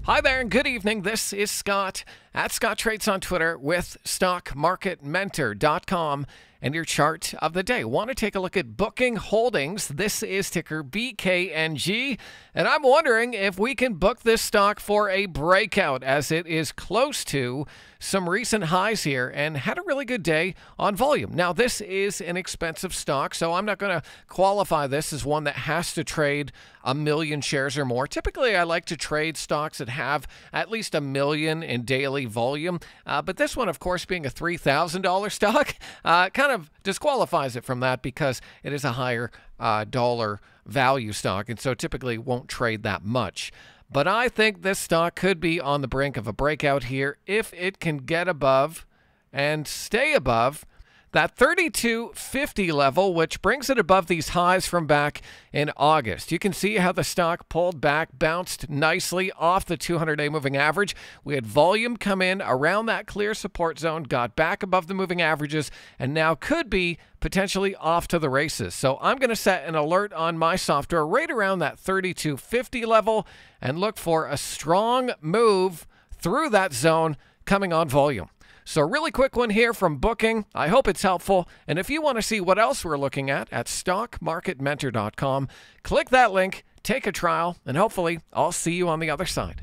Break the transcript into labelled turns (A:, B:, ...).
A: Hi there and good evening. This is Scott at Scott Trades on Twitter with StockMarketMentor.com and your chart of the day. Want to take a look at Booking Holdings. This is ticker BKNG, and I'm wondering if we can book this stock for a breakout as it is close to some recent highs here and had a really good day on volume. Now, this is an expensive stock, so I'm not going to qualify this as one that has to trade 1 million shares or more. Typically, I like to trade stocks that have at least 1 million in daily volume, but this one, of course, being a $3,000 stock, kind of disqualifies it from that because it is a higher dollar value stock, and so typically won't trade that much. But I think this stock could be on the brink of a breakout here if it can get above and stay above that 32.50 level, which brings it above these highs from back in August. You can see how the stock pulled back, bounced nicely off the 200-day moving average. We had volume come in around that clear support zone, got back above the moving averages, and now could be potentially off to the races. So I'm going to set an alert on my software right around that 32.50 level and look for a strong move through that zone coming on volume. So a really quick one here from Booking. I hope it's helpful. And if you want to see what else we're looking at StockMarketMentor.com, click that link, take a trial, and hopefully I'll see you on the other side.